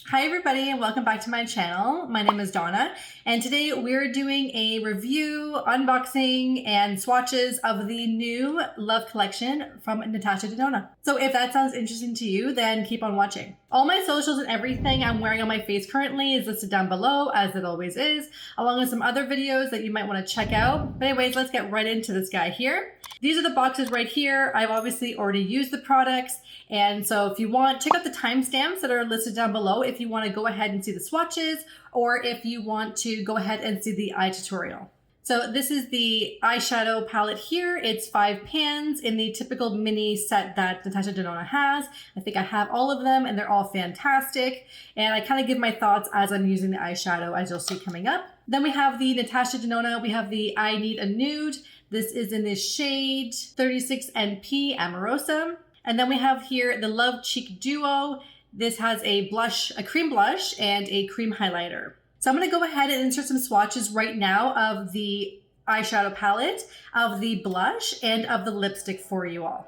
Hi everybody and welcome back to my channel. My name is Donna and today we're doing a review, unboxing, and swatches of the new Love collection from NATASHA Denona. So if that sounds interesting to you, then keep on watching. All my socials and everything I'm wearing on my face currently is listed down below, as it always is, along with some other videos that you might want to check out. But anyways, let's get right into this guy here. These are the boxes right here. I've obviously already used the products, and so if you want, check out the timestamps that are listed down below if you want to go ahead and see the swatches, or if you want to go ahead and see the eye tutorial. So this is the eyeshadow palette here. It's 5 pans in the typical mini set that NATASHA Denona has. I think I have all of them and they're all fantastic. And I kind of give my thoughts as I'm using the eyeshadow, as you'll see coming up. Then we have the NATASHA Denona. We have the I Need a Nude. This is in this shade 36 NP Amarosa. And then we have here the Love Cheek Duo. This has a blush, a cream blush, and a cream highlighter. So I'm going to go ahead and insert some swatches right now of the eyeshadow palette, of the blush, and of the lipstick for you all.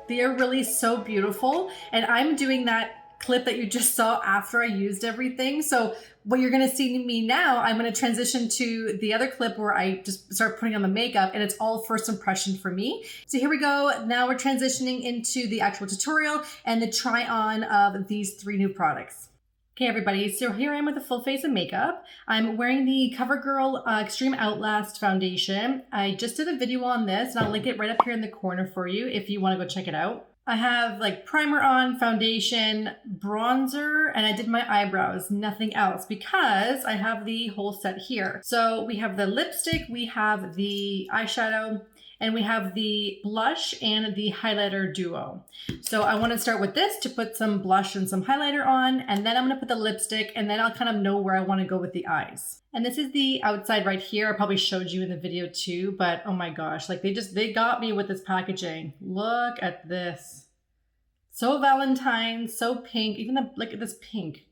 They are really so beautiful, and I'm doing that clip that you just saw after I used everything. So what you're gonna see me now, I'm gonna transition to the other clip where I just start putting on the makeup, and it's all first impression for me. So here we go. Now we're transitioning into the actual tutorial and the try on of these 3 new products. Okay, everybody, so here I am with a full face of makeup. I'm wearing the CoverGirl Extreme Outlast Foundation. I just did a video on this, and I'll link it right up here in the corner for you if you want to go check it out. I have like primer on, foundation, bronzer, and I did my eyebrows, nothing else, because I have the whole set here. So we have the lipstick, we have the eyeshadow, and we have the blush and the highlighter duo. So I want to start with this to put some blush and some highlighter on, and then I'm going to put the lipstick, and then I'll kind of know where I want to go with the eyes. And this is the outside right here. I probably showed you in the video too, but oh my gosh, like they got me with this packaging. Look at this. So Valentine, so pink. Even look at this pink.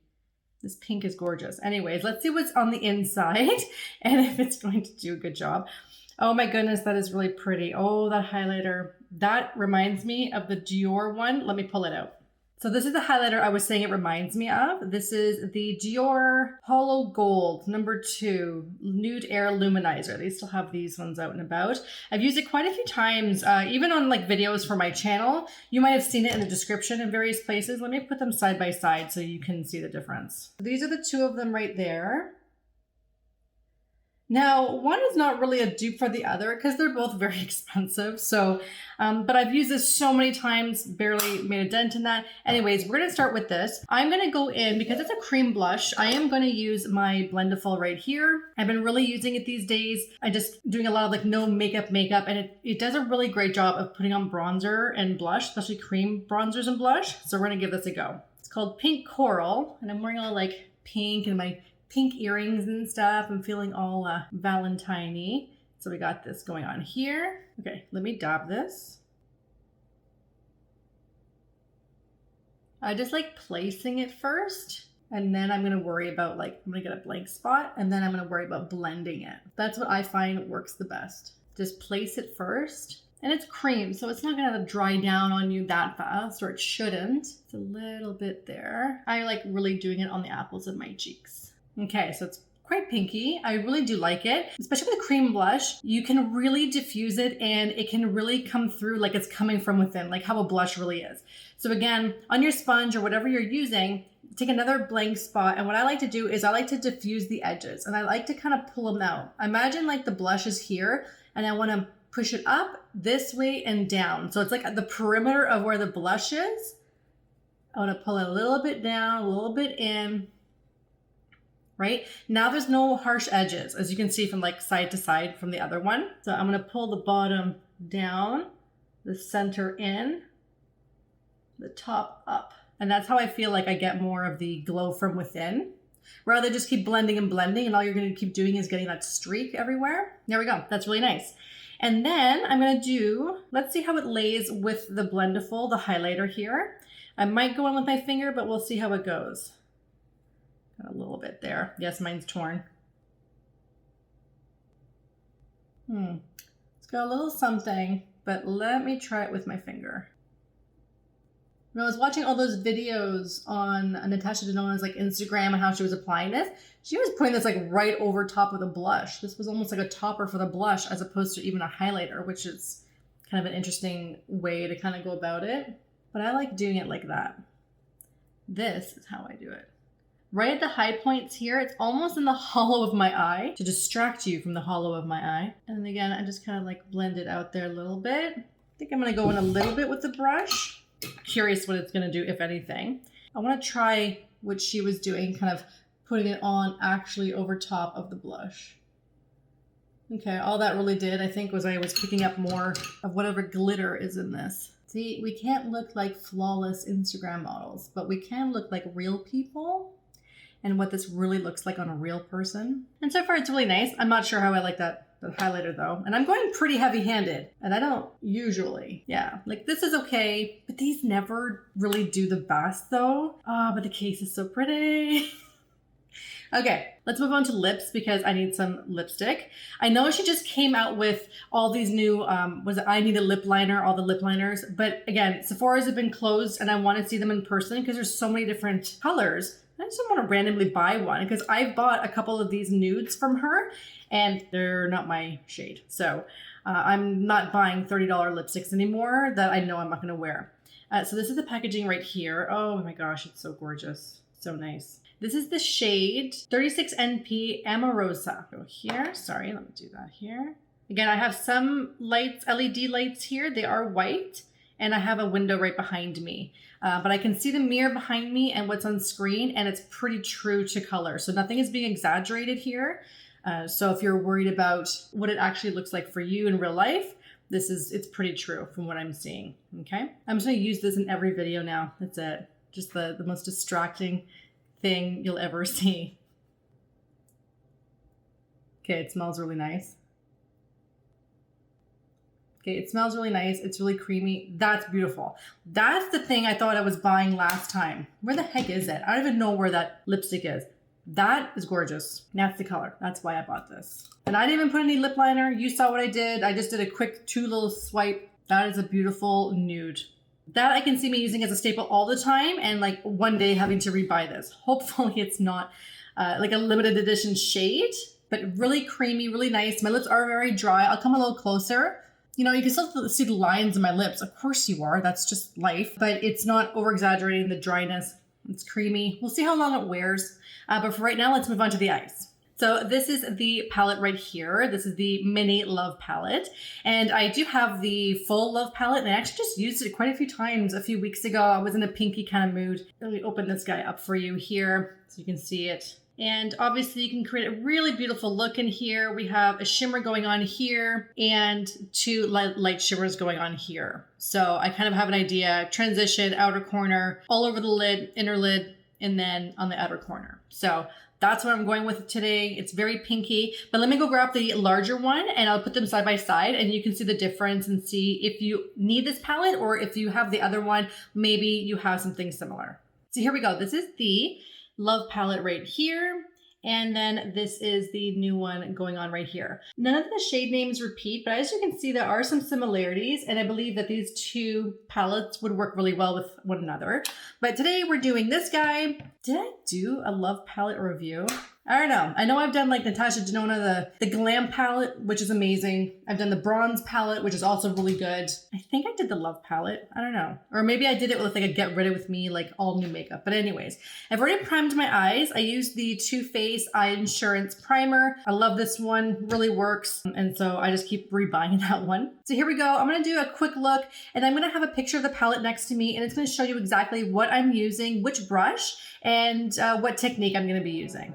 This pink is gorgeous. Anyways, let's see what's on the inside and if it's going to do a good job. Oh my goodness, that is really pretty. Oh, that highlighter. That reminds me of the Dior one. Let me pull it out. So this is the highlighter I was saying it reminds me of. This is the Dior Hollow Gold number 2 Nude Air Luminizer. They still have these ones out and about. I've used it quite a few times, even on like videos for my channel. You might have seen it in the description in various places. Let me put them side by side so you can see the difference. These are the 2 of them right there. Now, one is not really a dupe for the other because they're both very expensive. So, but I've used this so many times, barely made a dent in that. Anyways, we're going to start with this. I'm going to go in, because it's a cream blush, I am going to use my Blendiful right here. I've been really using it these days. I just doing a lot of like no makeup, and it does a really great job of putting on bronzer and blush, especially cream bronzers and blush. So we're going to give this a go. It's called Pink Coral, and I'm wearing all like pink and my pink earrings and stuff. I'm feeling all Valentine-y. So we got this going on here. Okay, let me dab this. I just like placing it first, and then I'm gonna worry about like, I'm gonna get a blank spot, and then I'm gonna worry about blending it. That's what I find works the best. Just place it first, And it's cream, so it's not gonna dry down on you that fast, or it shouldn't. It's a little bit there. I like really doing it on the apples of my cheeks. Okay, so it's quite pinky. I really do like it, especially with a cream blush. You can really diffuse it and it can really come through like it's coming from within, like how a blush really is. So again, on your sponge or whatever you're using, take another blank spot. And what I like to do is I like to diffuse the edges and I like to kind of pull them out. Imagine like the blush is here and I want to push it up this way and down. So it's like the perimeter of where the blush is. I want to pull it a little bit down, a little bit in, right? Now there's no harsh edges, as you can see from like side to side from the other one. So I'm going to pull the bottom down, the center in, the top up. And that's how I feel like I get more of the glow from within. Rather than just keep blending and blending and all you're going to keep doing is getting that streak everywhere. There we go. That's really nice. And then I'm going to do, let's see how it lays with the Blendiful, the highlighter here. I might go in with my finger, but we'll see how it goes. Got a little bit there. Yes, mine's torn. It's got a little something, but let me try it with my finger. When I was watching all those videos on NATASHA DENONA's like Instagram and how she was applying this, she was putting this like right over top of the blush. This was almost like a topper for the blush as opposed to even a highlighter, which is kind of an interesting way to kind of go about it. But I like doing it like that. This is how I do it. Right at the high points here, it's almost in the hollow of my eye to distract you from the hollow of my eye. And again, I just kind of like blend it out there a little bit. I think I'm going to go in a little bit with the brush. Curious what it's going to do, if anything. I want to try what she was doing, kind of putting it on actually over top of the blush. Okay, all that really did, I think, was I was picking up more of whatever glitter is in this. See, we can't look like flawless Instagram models, but we can look like real people and what this really looks like on a real person. And so far it's really nice. I'm not sure how I like that highlighter though. And I'm going pretty heavy handed and I don't usually, yeah, like this is okay, but these never really do the best though. Oh, but the case is so pretty. Okay, let's move on to lips because I need some lipstick. I know she just came out with all these new, I need a lip liner, all the lip liners. But again, Sephora's have been closed and I want to see them in person because there's so many different colors. I just don't want to randomly buy one because I've bought a couple of these nudes from her and they're not my shade. So I'm not buying $30 lipsticks anymore that I know I'm not going to wear. So this is the packaging right here. Oh my gosh, it's so gorgeous. So nice. This is the shade 36NP Amarosa. Go here. Sorry, let me do that here. Again, I have some lights, LED lights here. They are white and I have a window right behind me. But I can see the mirror behind me and what's on screen and it's pretty true to color. So nothing is being exaggerated here. So if you're worried about what it actually looks like for you in real life, it's pretty true from what I'm seeing. Okay. I'm just going to use this in every video now. That's it. Just the most distracting thing you'll ever see. Okay, it smells really nice. Okay, it smells really nice. It's really creamy. That's beautiful. That's the thing I thought I was buying last time. Where the heck is it? I don't even know where that lipstick is. That is gorgeous. That's the color. That's why I bought this. And I didn't even put any lip liner. You saw what I did. I just did a quick 2 little swipe. That is a beautiful nude. That I can see me using as a staple all the time and like one day having to rebuy this. Hopefully it's not like a limited edition shade, but really creamy, really nice. My lips are very dry. I'll come a little closer. You know, you can still see the lines in my lips. Of course you are. That's just life. But it's not over-exaggerating the dryness. It's creamy. We'll see how long it wears. But for right now, let's move on to the eyes. So this is the palette right here. This is the mini Love palette. And I do have the full Love palette. And I actually just used it quite a few times a few weeks ago. I was in a pinky kind of mood. Let me open this guy up for you here so you can see it. And obviously you can create a really beautiful look in here. We have a shimmer going on here and 2 light shimmers going on here. So I kind of have an idea, transition, outer corner, all over the lid, inner lid, and then on the outer corner. So that's what I'm going with today. It's very pinky, but let me go grab the larger one and I'll put them side by side and you can see the difference and see if you need this palette or if you have the other one, maybe you have something similar. So here we go. This is the Love palette right here. And then this is the new one going on right here. None of the shade names repeat, but as you can see, there are some similarities, and I believe that these two palettes would work really well with one another. But today we're doing this guy. Did I do a Love palette review? I don't know. I know I've done like NATASHA Denona, the Glam palette, which is amazing. I've done the Bronze palette, which is also really good. I think I did the Love palette. I don't know. Or maybe I did it with like a Get Ready With Me, like all new makeup. But anyways, I've already primed my eyes. I used the Too Faced Eye Insurance Primer. I love this one, really works. And so I just keep rebuying that one. So here we go. I'm gonna do a quick look, and I'm gonna have a picture of the palette next to me, and it's gonna show you exactly what I'm using, which brush, and what technique I'm gonna be using.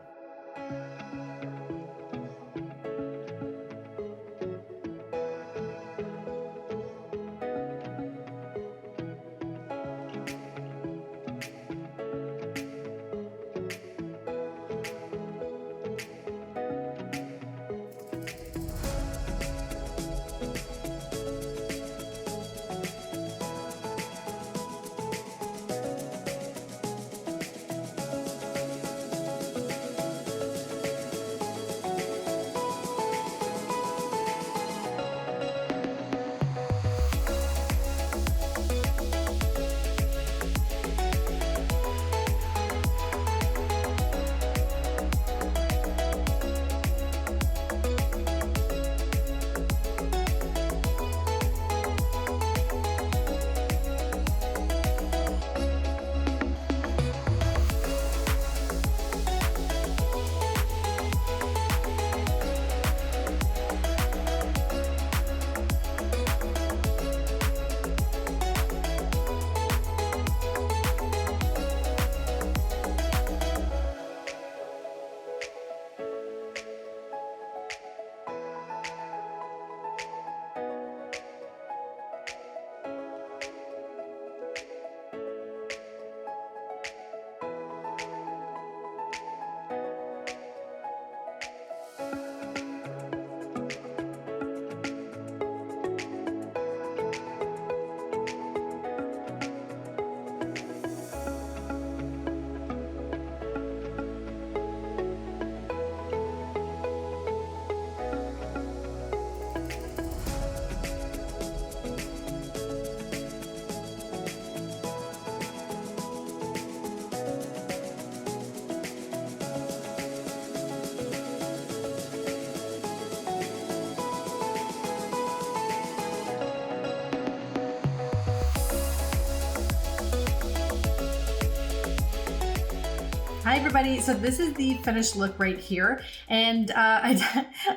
Hi everybody, so this is the finished look right here, and I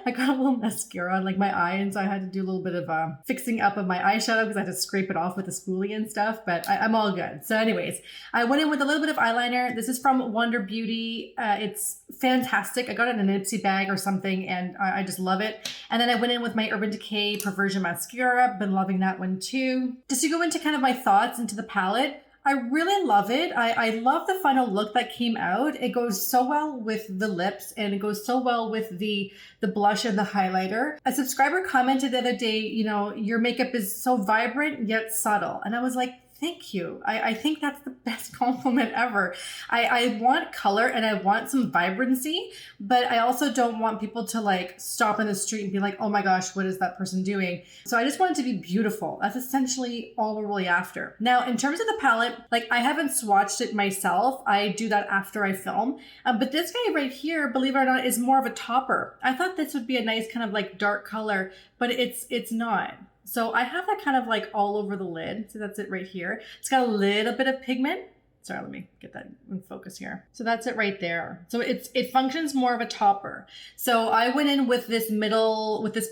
got a little mascara on like my eye, and so I had to do a little bit of fixing up of my eyeshadow because I had to scrape it off with a spoolie and stuff, but I'm all good. So anyways, I went in with a little bit of eyeliner. This is from Wonder Beauty. It's fantastic. I got it in an Ipsy bag or something, and I just love it. And then I went in with my Urban Decay Perversion Mascara. Been loving that one too. Just to go into kind of my thoughts into the palette, I really love it. I love the final look that came out. It goes so well with the lips, and it goes so well with the blush and the highlighter. A subscriber commented the other day, you know, your makeup is so vibrant yet subtle. And I was like, thank you. I think that's the best compliment ever. I want color and I want some vibrancy, but I also don't want people to like stop in the street and be like, oh my gosh, what is that person doing? So I just want it to be beautiful. That's essentially all we're really after. Now, in terms of the palette, like I haven't swatched it myself. I do that after I film. But this guy right here, believe it or not, is more of a topper. I thought this would be a nice kind of like dark color, but it's not. So I have that kind of like all over the lid. So that's it right here. It's got a little bit of pigment. Sorry, let me get that in focus here. So that's it right there. So it functions more of a topper. So I went in with this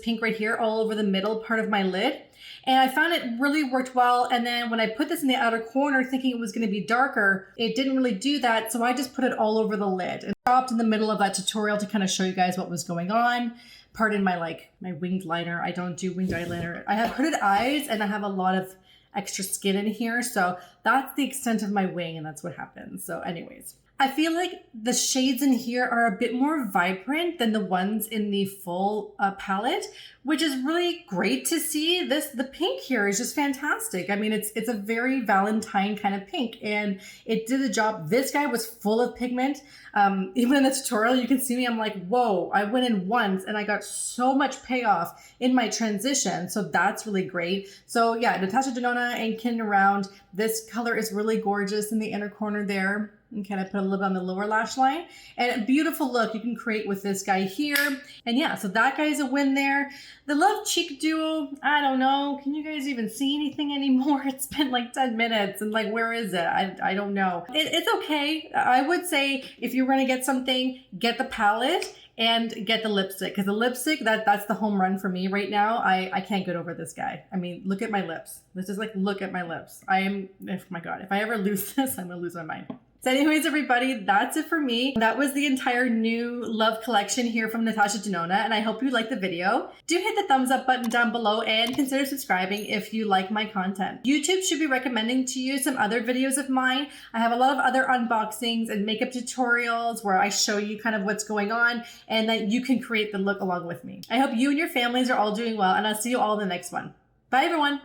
pink right here all over the middle part of my lid. And I found it really worked well. And then when I put this in the outer corner thinking it was going to be darker, it didn't really do that. So I just put it all over the lid and stopped in the middle of that tutorial to kind of show you guys what was going on. Pardon my winged liner. I don't do winged eyeliner. I have hooded eyes and I have a lot of extra skin in here. So that's the extent of my wing and that's what happens. So anyways, I feel like the shades in here are a bit more vibrant than the ones in the full palette, which is really great to see. The pink here is just fantastic. I mean, it's a very Valentine kind of pink, and it did the job. This guy was full of pigment. Even in the tutorial, you can see me, I'm like, whoa, I went in once and I got so much payoff in my transition. So that's really great. So yeah, NATASHA Denona and Kidding Around. This color is really gorgeous in the inner corner there. And kind of put a little bit on the lower lash line, and a beautiful look you can create with this guy here. And yeah, so that guy's a win there. The Love Cheek Duo, I don't know. Can you guys even see anything anymore? It's been like 10 minutes and like, where is it? I don't know. It's okay. I would say if you're going to get something, get the palette and get the lipstick, because the lipstick, that's the home run for me right now. I can't get over this guy. I mean, look at my lips. Let's just like look at my lips. Oh my God, if I ever lose this, I'm gonna lose my mind. So anyways, everybody, that's it for me. That was the entire new love collection here from NATASHA Denona, and I hope you liked the video. Do hit the thumbs up button down below and consider subscribing if you like my content. YouTube should be recommending to you some other videos of mine. I have a lot of other unboxings and makeup tutorials where I show you kind of what's going on and that you can create the look along with me. I hope you and your families are all doing well, and I'll see you all in the next one. Bye, everyone.